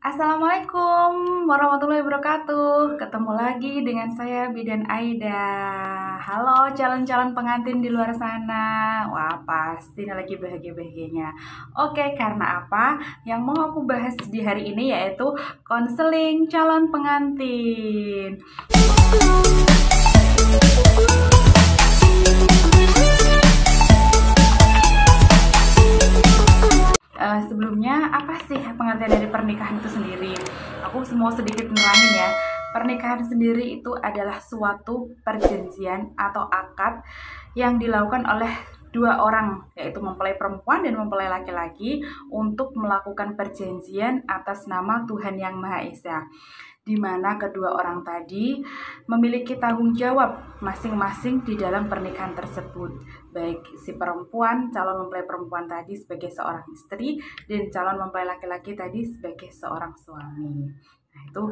Assalamualaikum warahmatullahi wabarakatuh. Ketemu lagi dengan saya Bidan Aida. Halo calon-calon pengantin di luar sana. Wah, pasti lagi bahagia-bahagianya. Oke, karena apa? Yang mau aku bahas di hari ini yaitu konseling calon pengantin. Sebelumnya, apa sih pengertian dari pernikahan itu sendiri? Aku mau sedikit nerangin ya. Pernikahan sendiri itu adalah suatu perjanjian atau akad yang dilakukan oleh dua orang, yaitu mempelai perempuan dan mempelai laki-laki, untuk melakukan perjanjian atas nama Tuhan Yang Maha Esa, di mana kedua orang tadi memiliki tanggung jawab masing-masing di dalam pernikahan tersebut. Baik si perempuan, calon mempelai perempuan tadi sebagai seorang istri, dan calon mempelai laki-laki tadi sebagai seorang suami. Nah, itu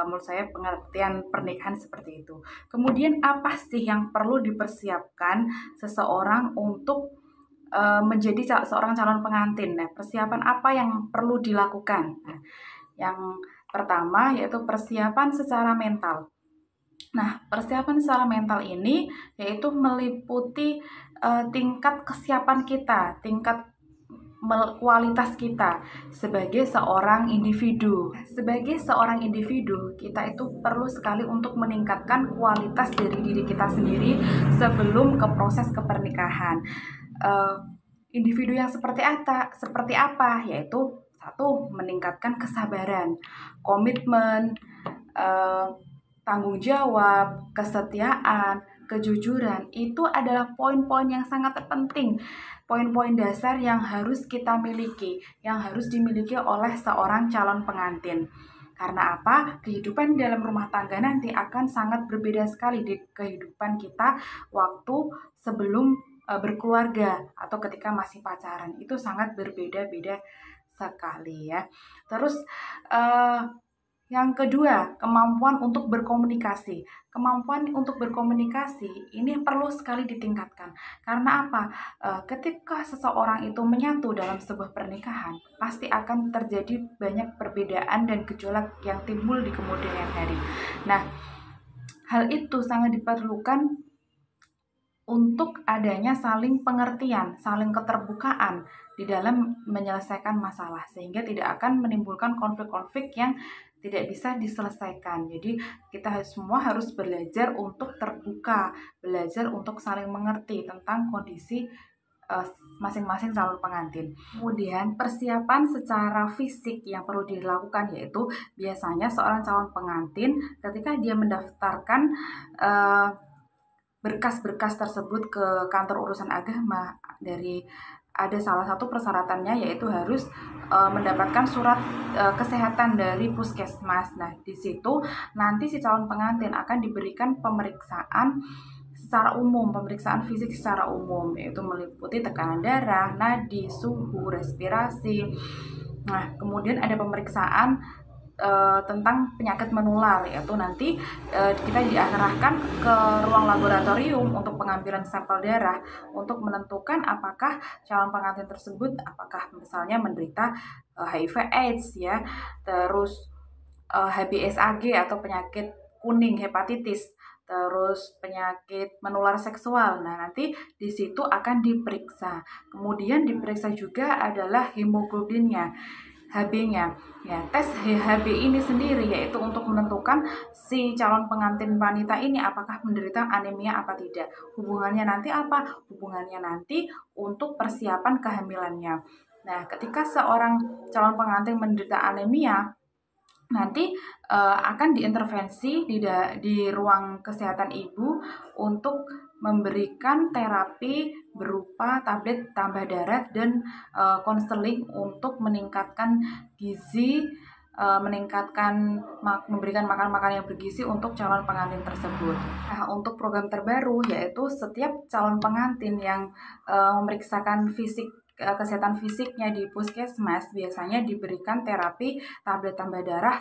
menurut saya pengertian pernikahan seperti itu. Kemudian apa sih yang perlu dipersiapkan seseorang untuk menjadi seorang calon pengantin? Nah, persiapan apa yang perlu dilakukan? Nah, yang pertama yaitu persiapan secara mental. Nah, persiapan secara mental ini yaitu meliputi tingkat kesiapan kita, tingkat kualitas kita sebagai seorang individu. Sebagai seorang individu, kita itu perlu sekali untuk meningkatkan kualitas dari diri kita sendiri sebelum ke proses kepernikahan. Individu yang seperti apa? Yaitu satu, meningkatkan kesabaran, komitmen, tanggung jawab, kesetiaan, kejujuran. Itu adalah poin-poin yang sangat penting, poin-poin dasar yang harus kita miliki, yang harus dimiliki oleh seorang calon pengantin. Karena apa? Kehidupan dalam rumah tangga nanti akan sangat berbeda sekali di kehidupan kita waktu sebelum berkeluarga atau ketika masih pacaran. Itu sangat berbeda-beda sekali ya. Terus yang kedua, kemampuan untuk berkomunikasi. Kemampuan untuk berkomunikasi ini perlu sekali ditingkatkan. Karena apa? Ketika seseorang itu menyatu dalam sebuah pernikahan, pasti akan terjadi banyak perbedaan dan gejolak yang timbul di kemudian hari. Nah, hal itu sangat diperlukan untuk adanya saling pengertian, saling keterbukaan di dalam menyelesaikan masalah, sehingga tidak akan menimbulkan konflik-konflik yang tidak bisa diselesaikan. Jadi kita semua harus belajar untuk terbuka, belajar untuk saling mengerti tentang kondisi masing-masing calon pengantin. Kemudian persiapan secara fisik yang perlu dilakukan yaitu biasanya seorang calon pengantin ketika dia mendaftarkan berkas-berkas tersebut ke kantor urusan agama, ada salah satu persyaratannya yaitu harus mendapatkan surat kesehatan dari puskesmas. Nah, di situ nanti si calon pengantin akan diberikan pemeriksaan secara umum, pemeriksaan fisik secara umum, yaitu meliputi tekanan darah, nadi, suhu, respirasi. Nah, kemudian ada pemeriksaan tentang penyakit menular, yaitu nanti kita diarahkan ke ruang laboratorium untuk pengambilan sampel darah untuk menentukan apakah calon pengantin tersebut apakah misalnya menderita HIV/AIDS ya, terus HBsAg atau penyakit kuning hepatitis, terus penyakit menular seksual. Nah, nanti di situ akan diperiksa. Kemudian diperiksa juga adalah hemoglobinnya, HB-nya. Ya, tes HB ini sendiri yaitu untuk menentukan si calon pengantin wanita ini apakah menderita anemia apa tidak. Hubungannya nanti apa? Hubungannya nanti untuk persiapan kehamilannya. Nah, ketika seorang calon pengantin menderita anemia, nanti akan diintervensi di ruang kesehatan ibu untuk memberikan terapi berupa tablet tambah darah dan konseling untuk meningkatkan gizi, memberikan makan-makan yang bergizi untuk calon pengantin tersebut. Nah, untuk program terbaru yaitu setiap calon pengantin yang memeriksakan kesehatan fisiknya di puskesmas biasanya diberikan terapi tablet tambah darah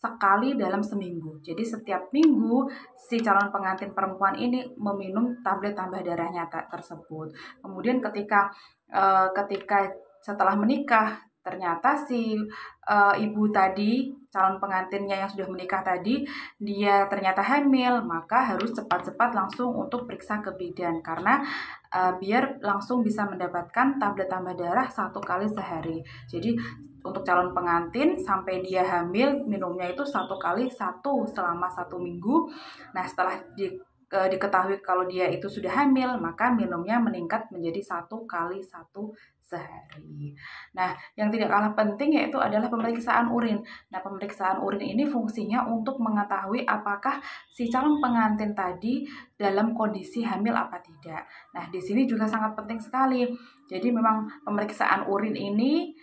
sekali dalam seminggu. Jadi setiap minggu si calon pengantin perempuan ini meminum tablet tambah darahnya tersebut. Kemudian ketika setelah menikah ternyata si ibu tadi, calon pengantinnya yang sudah menikah tadi, dia ternyata hamil, maka harus cepat-cepat langsung untuk periksa ke bidan karena biar langsung bisa mendapatkan tablet tambah darah 1 kali sehari. Jadi untuk calon pengantin sampai dia hamil minumnya itu 1 kali 1 selama 1 minggu. Nah setelah diketahui kalau dia itu sudah hamil, maka minumnya meningkat menjadi 1 kali 1 sehari. Nah, yang tidak kalah penting yaitu adalah pemeriksaan urin. Nah, pemeriksaan urin ini fungsinya untuk mengetahui apakah si calon pengantin tadi dalam kondisi hamil apa tidak. Nah, di sini juga sangat penting sekali. Jadi memang pemeriksaan urin ini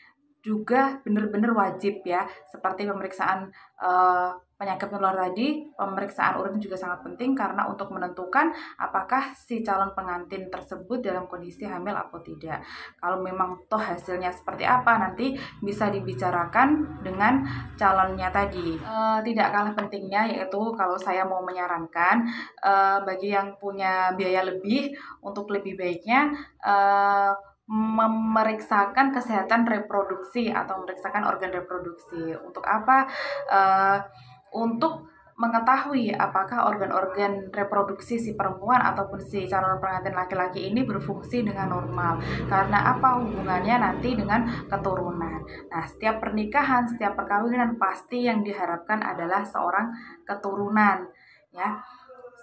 juga benar-benar wajib ya, seperti pemeriksaan penyakit menular tadi, pemeriksaan urin juga sangat penting karena untuk menentukan apakah si calon pengantin tersebut dalam kondisi hamil atau tidak. Kalau memang toh hasilnya seperti apa nanti bisa dibicarakan dengan calonnya tadi. Tidak kalah pentingnya yaitu kalau saya mau menyarankan bagi yang punya biaya lebih, untuk lebih baiknya memeriksakan kesehatan reproduksi atau memeriksakan organ reproduksi. Untuk apa? Untuk mengetahui apakah organ-organ reproduksi si perempuan ataupun si calon pengantin laki-laki ini berfungsi dengan normal. Karena apa? Hubungannya nanti dengan keturunan. Nah, setiap pernikahan, setiap perkawinan pasti yang diharapkan adalah seorang keturunan, ya.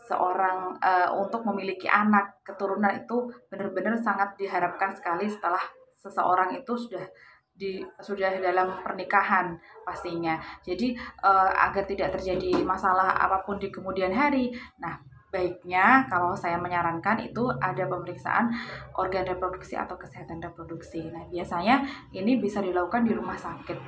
Seorang untuk memiliki anak, keturunan itu benar-benar sangat diharapkan sekali setelah seseorang itu sudah dalam pernikahan pastinya. Jadi agar tidak terjadi masalah apapun di kemudian hari. Nah, baiknya kalau saya menyarankan itu ada pemeriksaan organ reproduksi atau kesehatan reproduksi. Nah, biasanya ini bisa dilakukan di rumah sakit.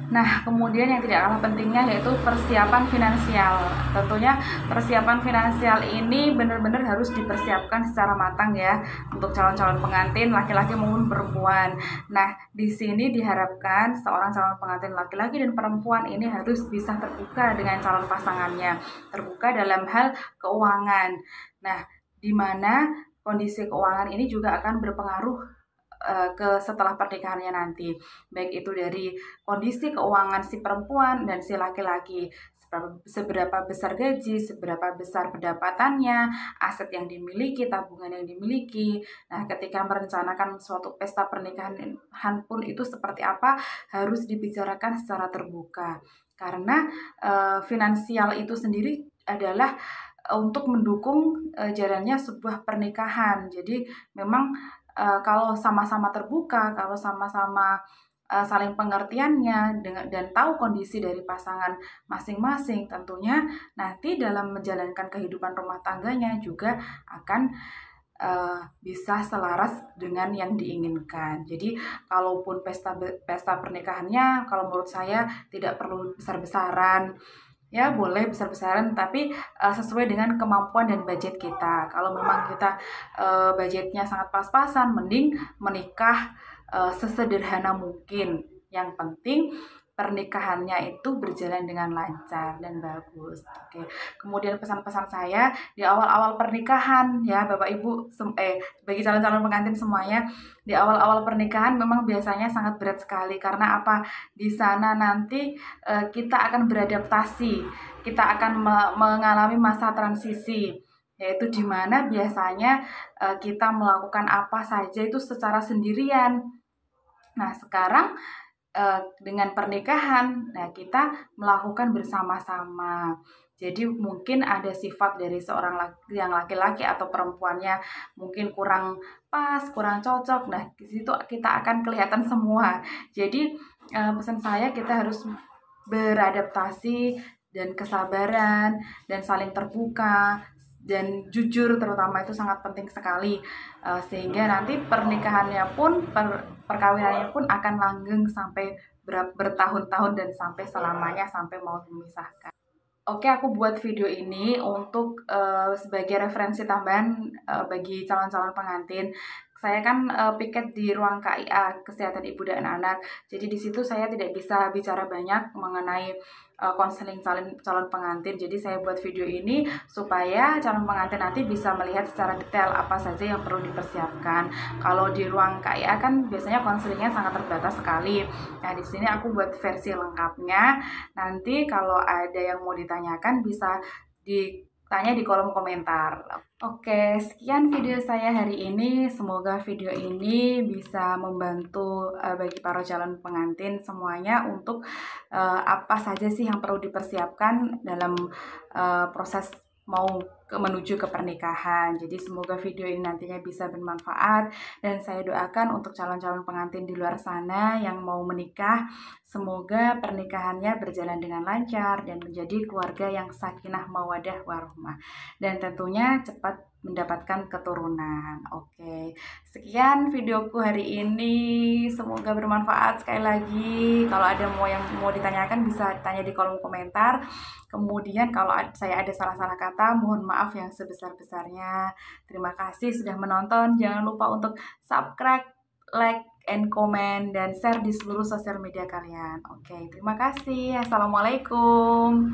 Nah, kemudian yang tidak kalah pentingnya yaitu persiapan finansial. Tentunya persiapan finansial ini benar-benar harus dipersiapkan secara matang ya untuk calon-calon pengantin laki-laki maupun perempuan. Nah, di sini diharapkan seorang calon pengantin laki-laki dan perempuan ini harus bisa terbuka dengan calon pasangannya, terbuka dalam hal keuangan. Nah, di mana kondisi keuangan ini juga akan berpengaruh ke setelah pernikahannya nanti, baik itu dari kondisi keuangan si perempuan dan si laki-laki, seberapa besar gaji, seberapa besar pendapatannya, aset yang dimiliki, tabungan yang dimiliki. Nah, ketika merencanakan suatu pesta pernikahan pun itu seperti apa harus dibicarakan secara terbuka, karena finansial itu sendiri adalah untuk mendukung jalannya sebuah pernikahan. Jadi memang kalau sama-sama terbuka, kalau sama-sama saling pengertiannya dan tahu kondisi dari pasangan masing-masing, tentunya nanti dalam menjalankan kehidupan rumah tangganya juga akan bisa selaras dengan yang diinginkan. Jadi kalaupun pesta pernikahannya, kalau menurut saya tidak perlu besar-besaran. Ya boleh besar-besaran tapi sesuai dengan kemampuan dan budget kita. Kalau memang kita budgetnya sangat pas-pasan, mending menikah sesederhana mungkin. Yang penting pernikahannya itu berjalan dengan lancar dan bagus. Oke. Kemudian pesan-pesan saya di awal-awal pernikahan ya Bapak Ibu bagi calon-calon pengantin semuanya, di awal-awal pernikahan memang biasanya sangat berat sekali karena apa? Di sana nanti kita akan beradaptasi, kita akan mengalami masa transisi, yaitu di mana biasanya kita melakukan apa saja itu secara sendirian. Nah, sekarang dengan pernikahan, nah kita melakukan bersama-sama. Jadi mungkin ada sifat dari seorang yang laki-laki atau perempuannya mungkin kurang pas, kurang cocok. Nah, di situ kita akan kelihatan semua. Jadi pesan saya kita harus beradaptasi dan kesabaran dan saling terbuka dan jujur, terutama itu sangat penting sekali sehingga nanti pernikahannya pun perkawinannya pun akan langgeng sampai bertahun-tahun dan sampai selamanya, sampai mau memisahkan. Oke, aku buat video ini untuk sebagai referensi tambahan bagi calon-calon pengantin. saya kan piket di ruang KIA Kesehatan Ibu dan Anak. Jadi di situ saya tidak bisa bicara banyak mengenai konseling calon pengantin. Jadi saya buat video ini supaya calon pengantin nanti bisa melihat secara detail apa saja yang perlu dipersiapkan. Kalau di ruang KIA kan biasanya konselingnya sangat terbatas sekali. Nah, di sini aku buat versi lengkapnya. Nanti kalau ada yang mau ditanyakan bisa tanya di kolom komentar. Oke, sekian video saya hari ini. Semoga video ini bisa membantu bagi para calon pengantin semuanya untuk apa saja sih yang perlu dipersiapkan dalam proses mau menuju ke pernikahan. Jadi semoga video ini nantinya bisa bermanfaat, dan saya doakan untuk calon-calon pengantin di luar sana yang mau menikah, semoga pernikahannya berjalan dengan lancar dan menjadi keluarga yang sakinah mawadah warahmah, dan tentunya cepat mendapatkan keturunan. Oke, sekian videoku hari ini, semoga bermanfaat. Sekali lagi, kalau ada yang mau ditanyakan bisa tanya di kolom komentar. Kemudian kalau saya ada salah-salah kata, mohon maaf yang sebesar-besarnya. Terima kasih sudah menonton. Jangan lupa untuk subscribe, like, and comment, dan share di seluruh sosial media kalian. Oke, terima kasih. Assalamualaikum.